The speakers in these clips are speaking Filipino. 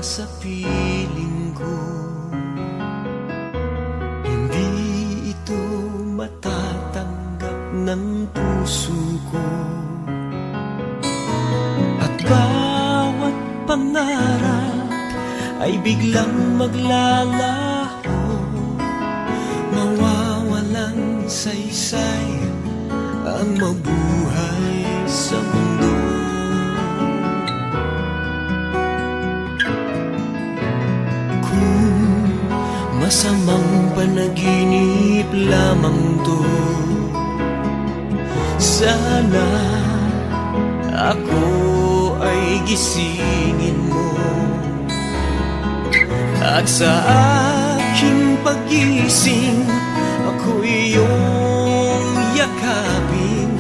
sa piling ko. Hindi ito matatanggap ng puso ko. At bawat pangarap ay biglang maglalaho, mawawalang saysay ang mabuhay sa mundo. Kung masamang panaginip lamang to, sana ako ay gisingin mo. At sa aking pagising, ako iyong yakapin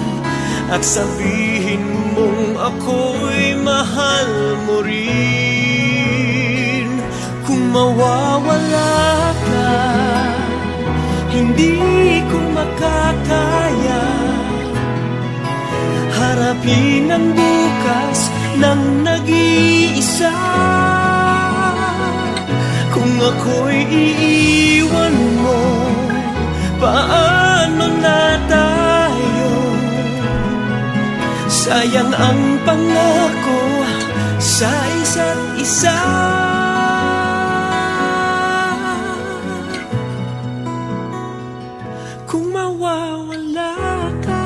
at sabihin mong ako'y mahal mo rin. Kung mawawala ka, hindi ko makakaya harapin ang bukas ng nag-iisa. Kung ako'y iiwan mo, paano na tayo? Sayang ang pangako sa isa't isa. Kung mawawala ka,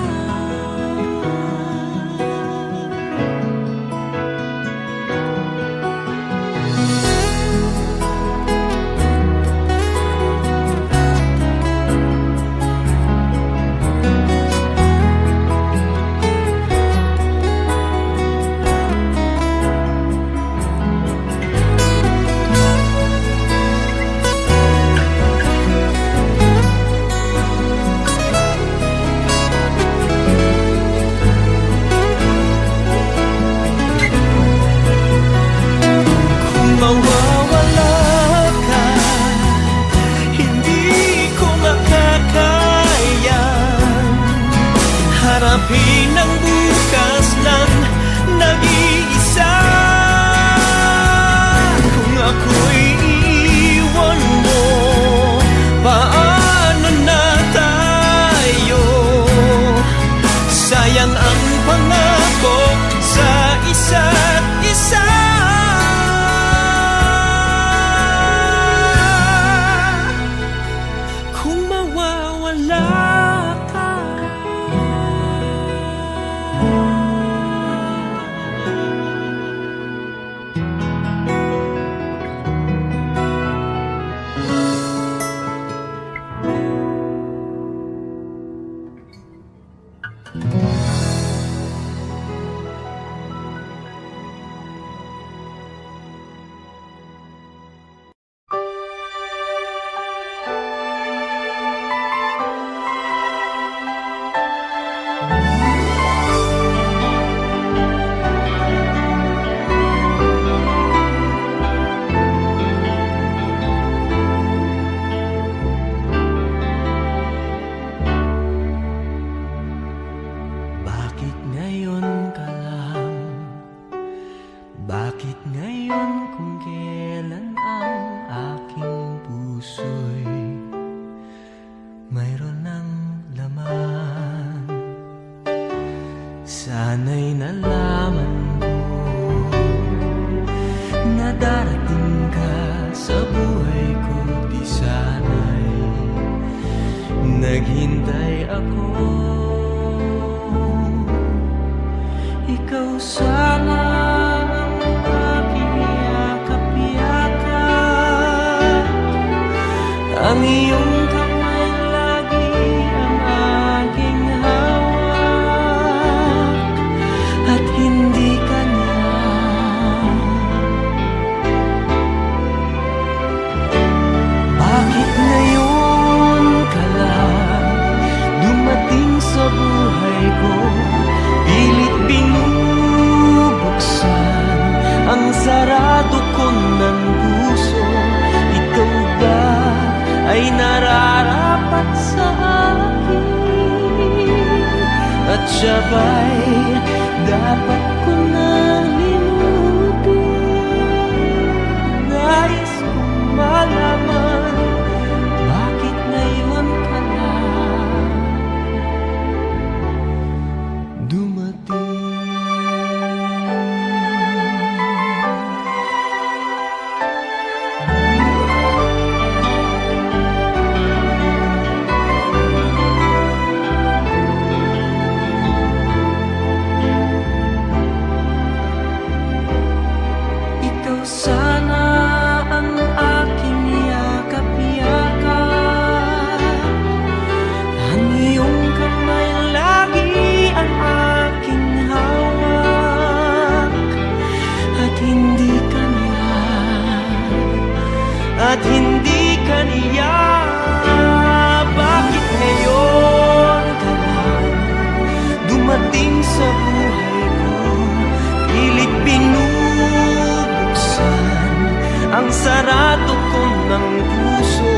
harapin ang bukas ng nag-iisa. Kung ako'y iiwan mo, paano na tayo? Sayang ang pangako sa isa't isa. Kung mawawala sana'y nalaman ko na darating ka sa buhay ko. Di sana'y naghintay ako, ikaw sana ang aking yakap-yakap, ang iyong kamay lagi ang aking hawak, at hindi ka na. Bakit ngayon ka lang dumating sa buhay ko? Pilit binubuksan ang sarado ko ng puso. Ikaw ba ay nararapat sa akin? At siya ba'y dapat ko nang limutin? sana ang aking yakap-yakap. Ang iyong kamay lagi ang aking hawak. At hindi ka niya. Bakit ngayon ka lang dumating sa buhay ko? Pilit binubuksan ang sarado ko ng puso.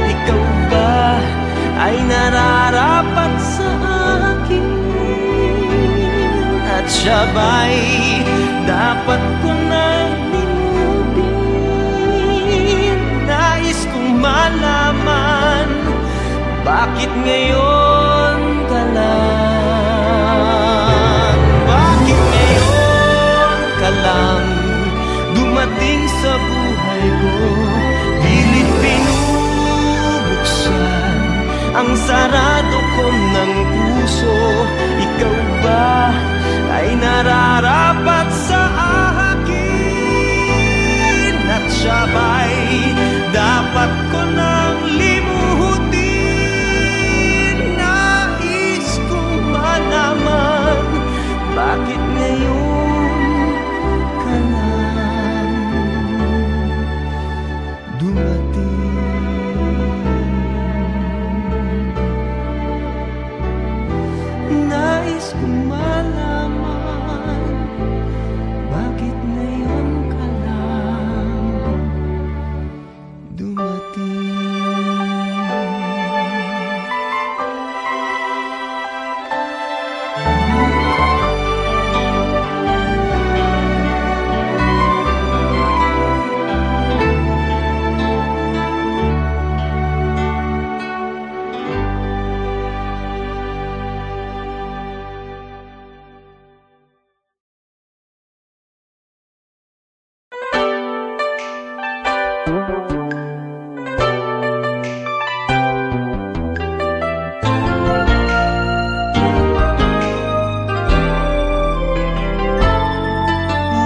Ikaw ba ay nararapat sa akin? At siya ba'y dapat ko nang limutin? Nais kong malaman, bakit ngayon ka lang? Bakit ngayon ka lang dumating sa buhay ko? Pilit binubuksan ang sarado ko ng puso. Ikaw ba ay nararapat sa akin? At siya ba'y dapat ko nang limutin? Nais kong malaman, bakit ngayon ka lang dumating? Nais kong malaman, bakit ngayon ka lang dumating?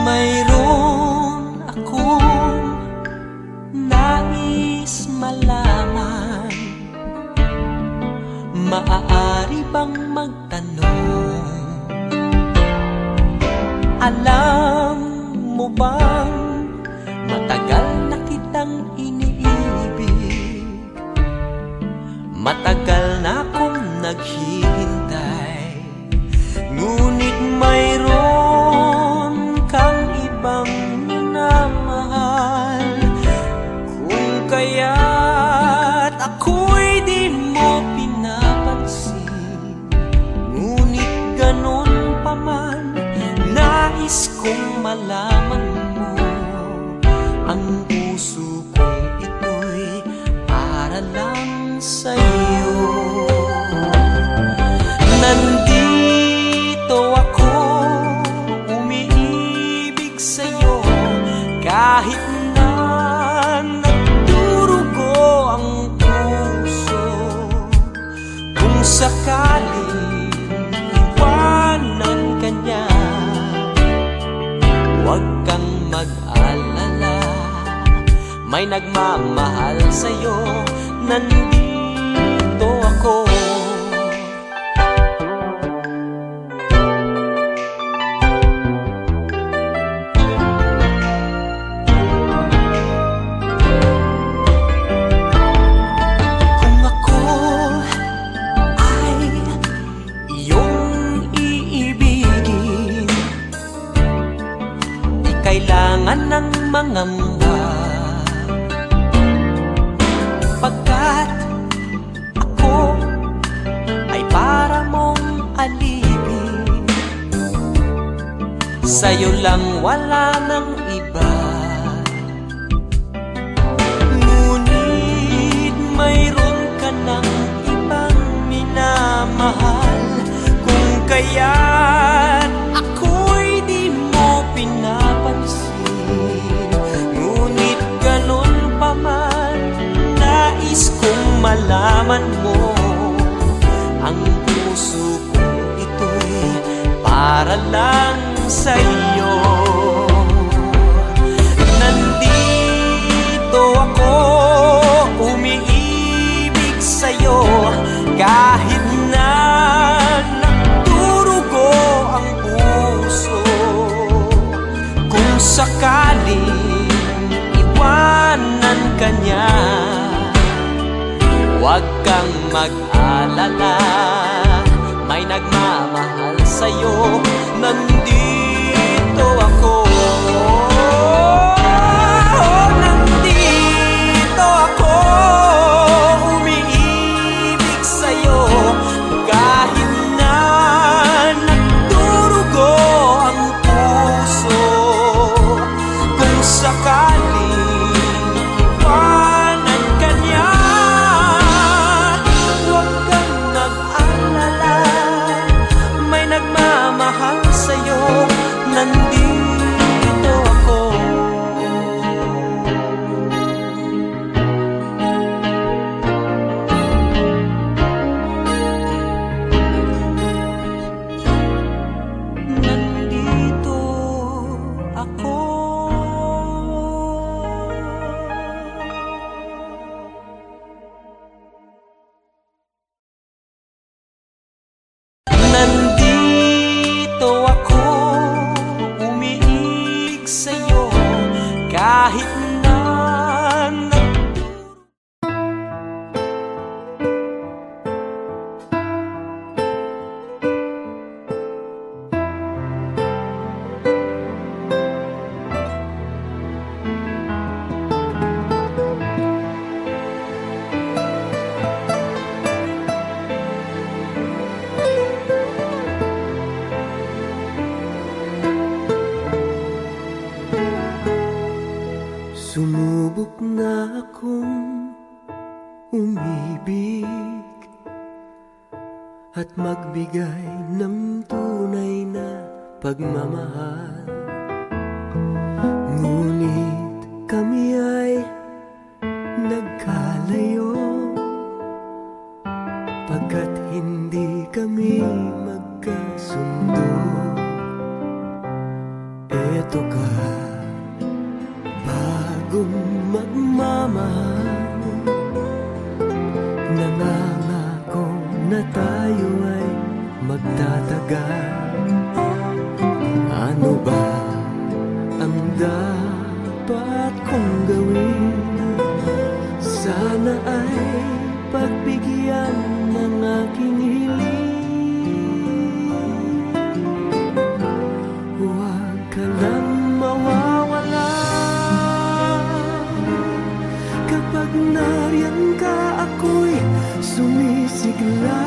Mayroon akong nais malaman. Maaari bang magtanong? Alam mo bang matagal na kitang iniibig? Matagal na akong naghihintay, ngunit mayroon kang ibang minamahal. Kung kaya't ako'y di mo pinapansin, ngunit ganun pa man, nais kong malaman mo. Ang puso kong ito'y para lang sa'yo. Nandito ako, umiibig sa'yo, kahit na nagdurugo ang puso. Kung sakaling iwanan ka niya, huwag kang mag-alala, may nagmamahal sa'yo. Nandito ako. Kung ako ay iyong iibigin, di kailangan ng mangamba, pagkat ako ay para mong alipin. Sa'yo lang, wala nang iba. Ngunit mayroon ka ng ibang minamahal. Kung kaya't ako'y di mo pinapansin, ngunit ganun pa man, nais kong malaman mo. Ang puso kong ito'y para lang sa'yo. sakaling iwanan ka niya, huwag kang mag-alala, may nagmamahal sa'yo, nandito ako. Nandito ako, umiibig sa'yo, kahit na nagdurugo ang puso. Kung sakaling iwanan ka niya, huwag kang mag-alala, may nagmamahal sa'yo, nandito ako. Nandito ako. Nandito ako, umiig sa'yo, kahit na sumubok na akong umibig at magbigay ng tunay na pagmamahal. Ngunit kami ay nagkalayo, pagkat hindi kami magkasundo. Eto ka, bagong magmamahal, nangangako na tayo ay magtatagal. Ano ba ang dapat kong gawin? Sana ay pagbigyan ng aking hiling. Huwag ka lang mawawala, kapag nariyan ka ako'y sumisigla.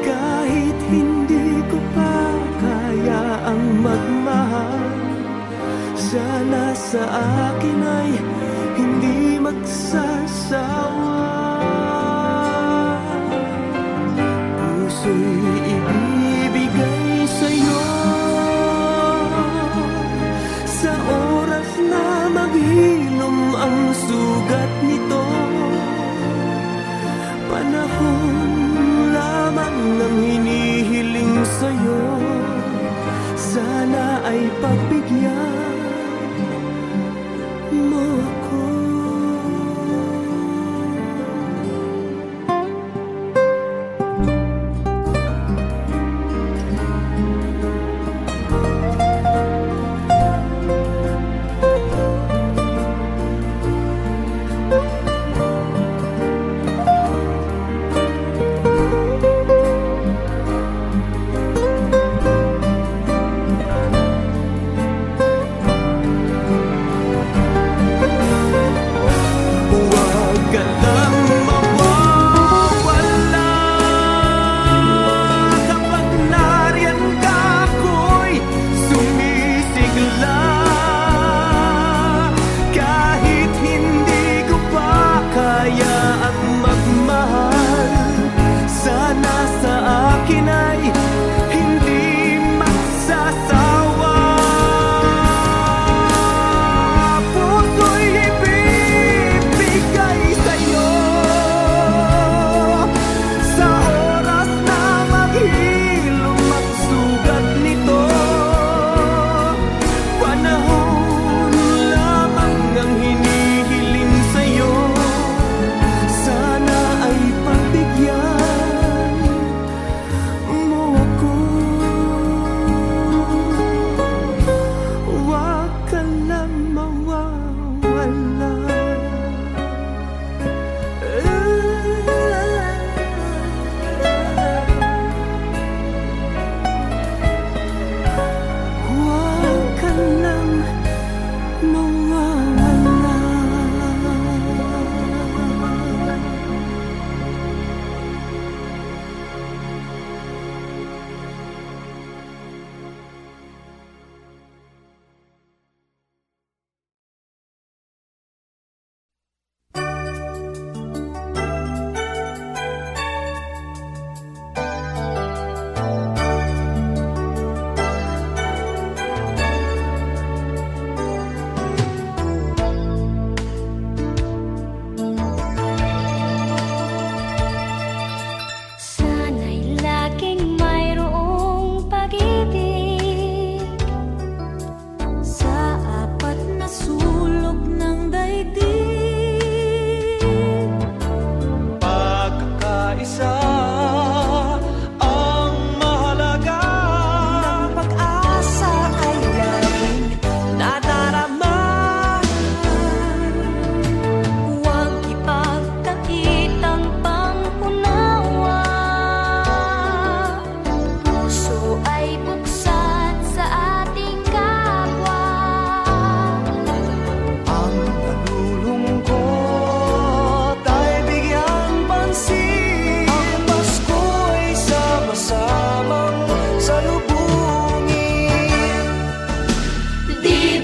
Kahit hindi ko pa kaya ang magmahal, sana sa akin ay hindi magsasawa. Puso'y ibibigay sa'yo sa oras na maghilom ang sugat nito. Panahon lamang nang hinihiling sa'yo, sana ay pagbigyan mo ako.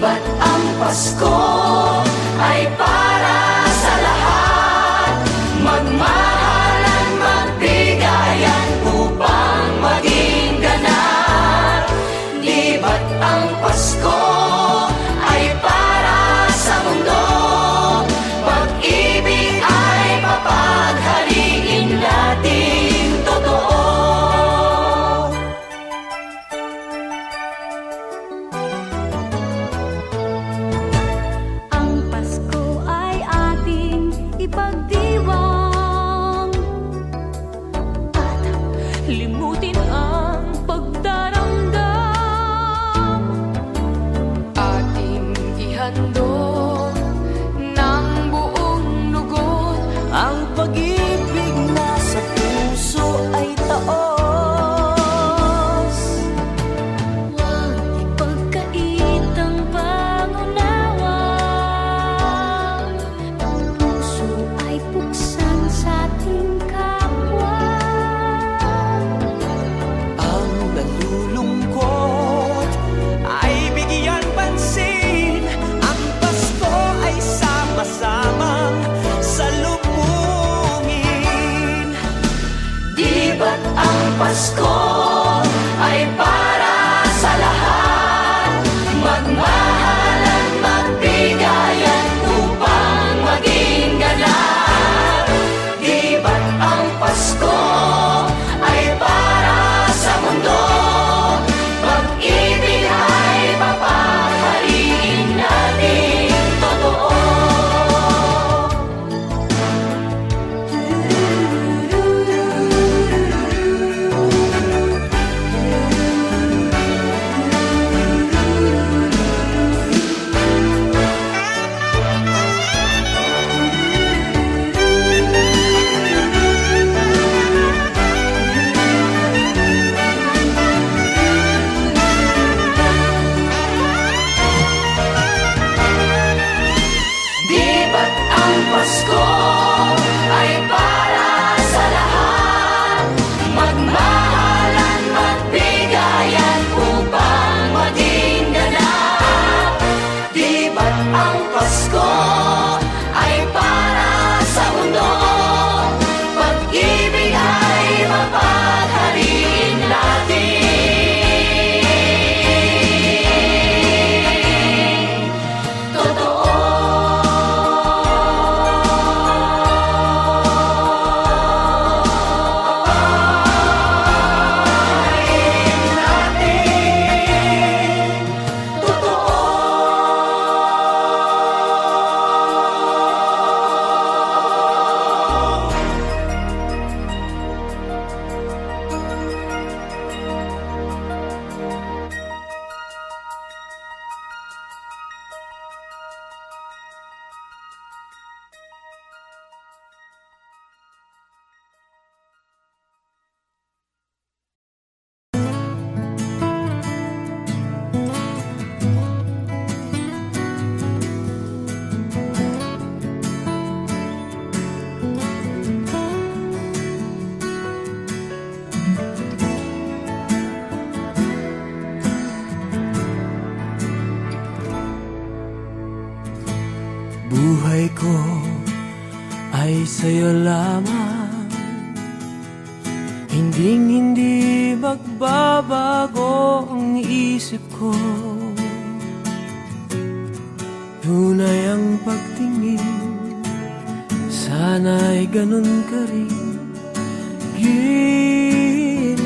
ba't ang Pasko ay para sa lahat? Magmahalan, magbigayan upang maging ganap. Di ba't ang Pasko ay para sa mundo? Pag-ibig ay papaghariin natin totoo. Ang Pasko ay ating ipagdiwang at limutin ang pagdaramdam. Ating ihandog ng buong lugod Ang pag-ibig na sa puso ay taos. Huwag ipagkait ang pangunawa. Ang puso ay buksan sa ating kapwa. Ang nalulungkot ay bigyan pansin. Ang Pasko ay sama-samang salubungin. Di ba't ang Pasko ay para sa lahat? Magmahalan, magbigayan upang maging ganap. Di ba't ang Pasko ay para sa mundo? Pag-ibig ay papaghariin natin totoo. Di ba't ang Pasko ay para sa lahat? Magmahalan, magbigayan upang maging ganap. Di ba't ang Pasko ay para sa mundo? Pag-ibig ay mapaghariin natin totoo. Buhay ko ay sa'yo lamang, hindi magbabago ang isip ko. Tunay ang pagtingin, sana'y ganun ka rin, giling.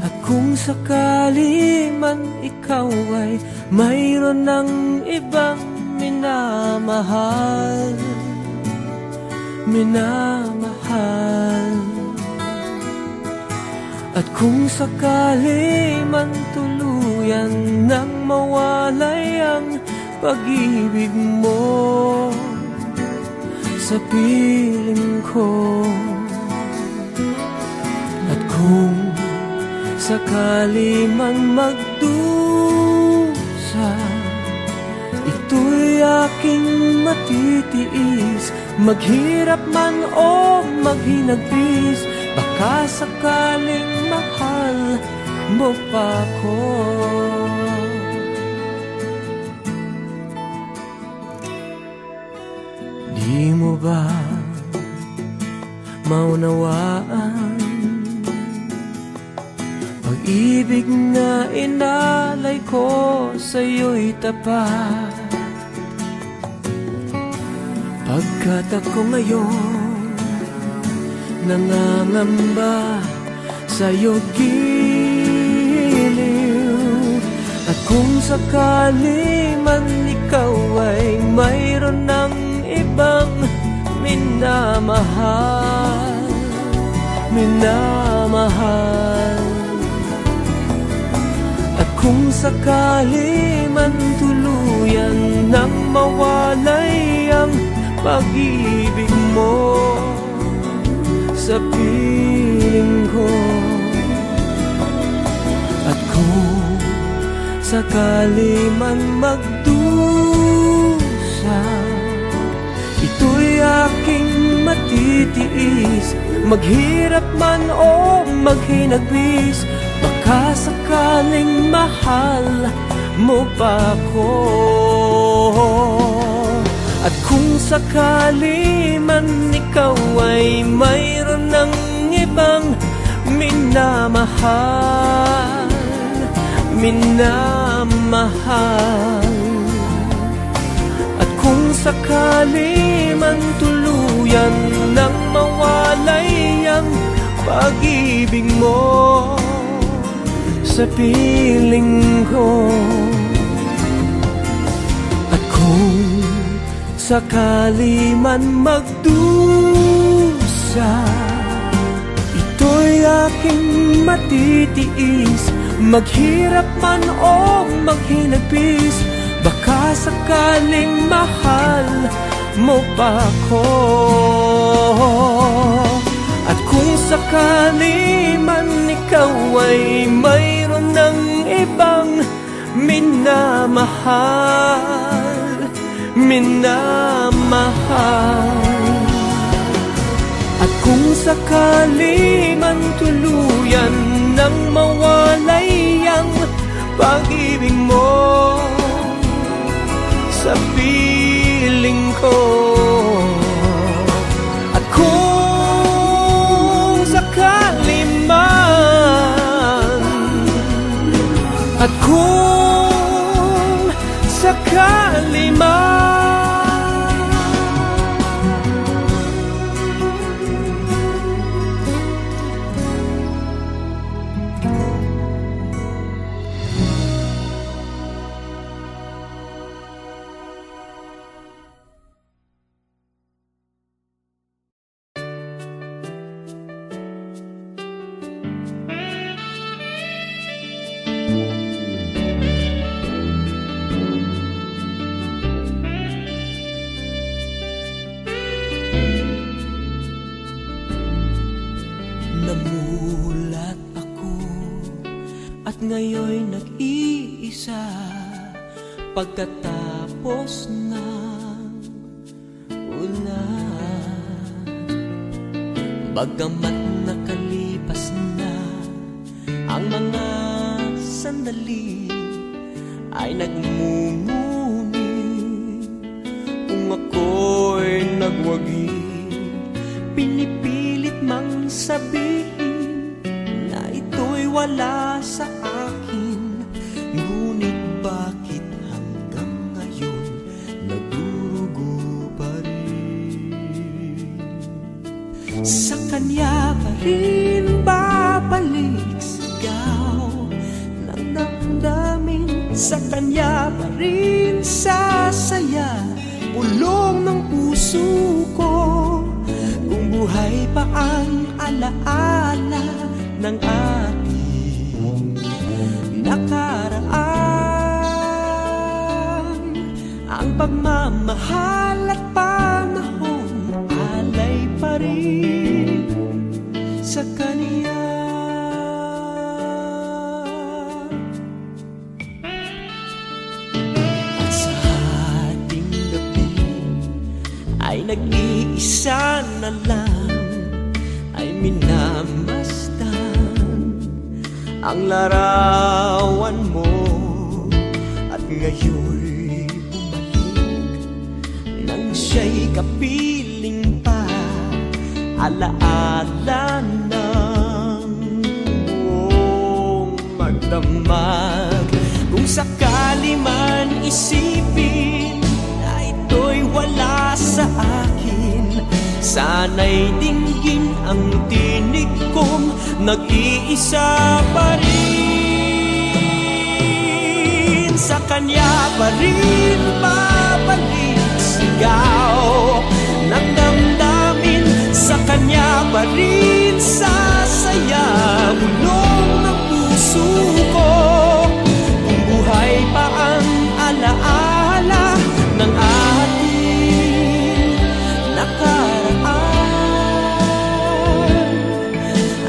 At kung sakali man ikaw ay mayroon ng ibang minamahal, at kung sakali man tuluyan nang mawalay ang pag-ibig mo sa piling ko, at kung sakali man magdusa, ito'y aking matitiis. Maghirap man o maghinagpis, baka sakaling mahal mo pa ko. ba maunawaan? Pag-ibig na inalay ko sa'yo'y tapat, pagkat ako ngayon nangangamba sa'yo giliw. At kung sakali man ikaw ay mayroon ng ibang minamahal, at kung sakali man tuluyan nang mawalay ang pag-ibig mo sa piling ko, at kung sakali man magdusa, ito'y aking matitiis, maghirap man o maghinagbis, baka sakaling mahal mo pa ako. At kung sakali man ikaw ay mayroon ng ibang minamahal, at kung sakali man tuluyan nang mawalay ang pag-ibig mo sa piling ko, at kung sakali man magdusa, ito'y aking matitiis, maghirap man o maghinagpis, baka sakaling mahal mo pa ako. At kung sakali man ikaw ay mayroon ng ibang minamahal, at kung sakali man tuluyan nang mawalay ang pag-ibig mo sa piling ko, at kung sakali man, at kung sakali man, namulat ako at ngayon nag-iisa pagkatapos ng ulan. Bagamat nakalipas na ang mga sandali, ay nagmumuni kung ako'y nagwagi. Pinipilit mang sabihin na ito'y wala sa akin, ngunit bakit hanggang ngayon nagdurugo pa rin? Sa kanya pa rin babalik sigaw ng damdamin, sa kanya pa rin sasaya pulong ng puso ko. Kung buhay pa ang alaala ng ating nakaraan, ang pagmamahal at panahon alay pa rin sa kanya. At sa ating gabi ay nag-iisa na lang, ay minamasdan ang larawan mo, at ngayon bumalik nang siya'y kapiling alaala ng buong magdamag. Kung sakali man isipin na ito'y wala sa akin, sana'y dinggin ang tinig kong nag-iisa pa rin. Sa kanya pa rin babalik sigaw ng damdamin, sa kanya pa rin sasaya bulong ng puso ko. Kung buhay pa ang alaala ng ating nakaraan,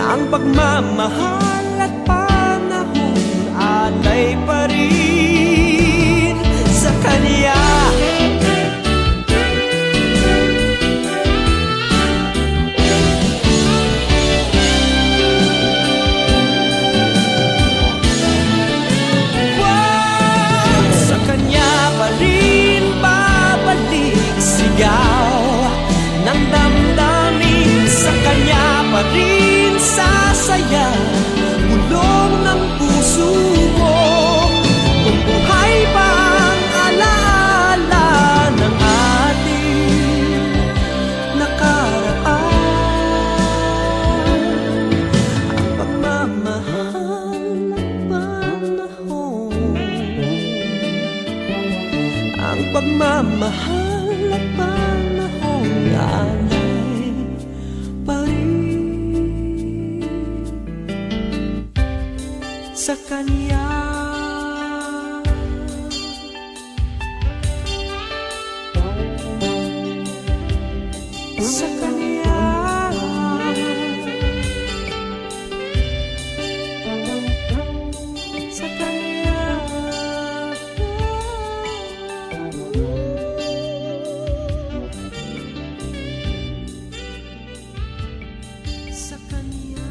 ang pagmamahal at panahon alay pa rin sa kanya. Sa kanya pa rin babalik sigaw ng damdamin, sa kanya pa rin sasaya bulong ng puso ko. Kung buhay pa ang alaala ng ating nakaraan, ang pagmamahal at panahon, ang pagmamahal at panahon alay pa rin sa kanya. Sa kanya. Sa kanya. Sa kanya.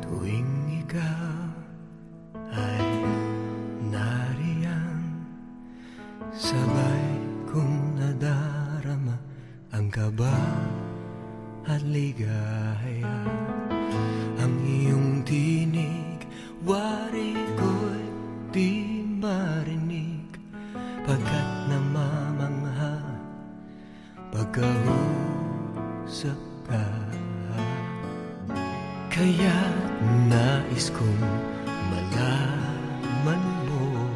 Tuwing ikaw ay nariyan, sabay kong nadarama ang kaba at ligaya. Ang iyong tinig, wari ko'y di marinig, pagkat namamangha pagkausap ka. Kaya't nais kong malaman mo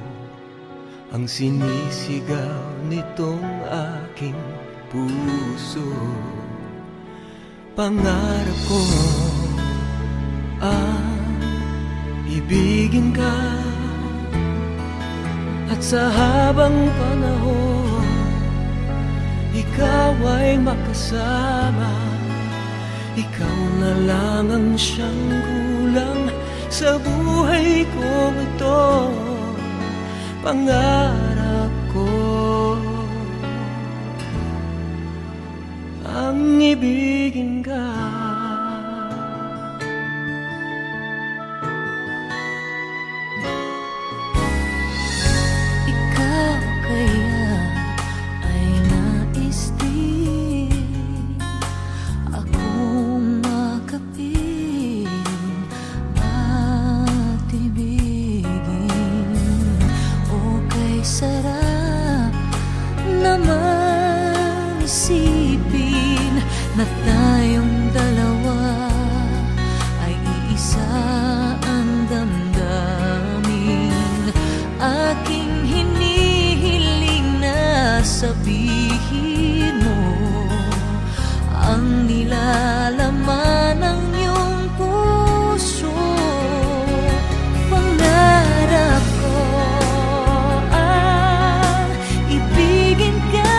ang sinisigaw nitong aking puso. Pangarap ko ang ibigin ka, at sa habang panahon ikaw ay makasama. Ikaw na lang ang siyang kulang sa buhay ko ito. Pangarap ko ang ibigin ka. Ikaw kaya ay nais din akong makapin at ibigin. O kay sarap naman isipin na tayong dalawa ay iisa ang damdamin. Aking hinihiling na sabihin mo ang nilalaman ng iyong puso. Pangarap ko ang ibigin ka,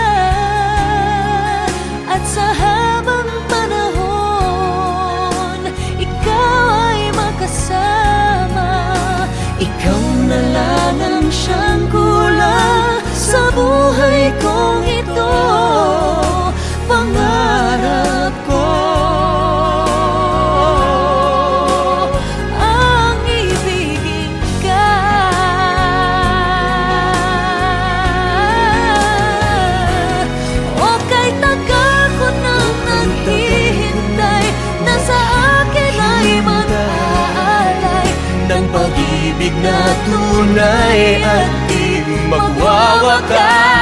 at sa habang panahon ikaw ay siyang kulang sa buhay kong ito. Pangarap ko ang ibigin ka. O kay tagal ko nang naghihintay na sa akin ay mag-aalay ng pag-ibig na tunay at di magwawakas.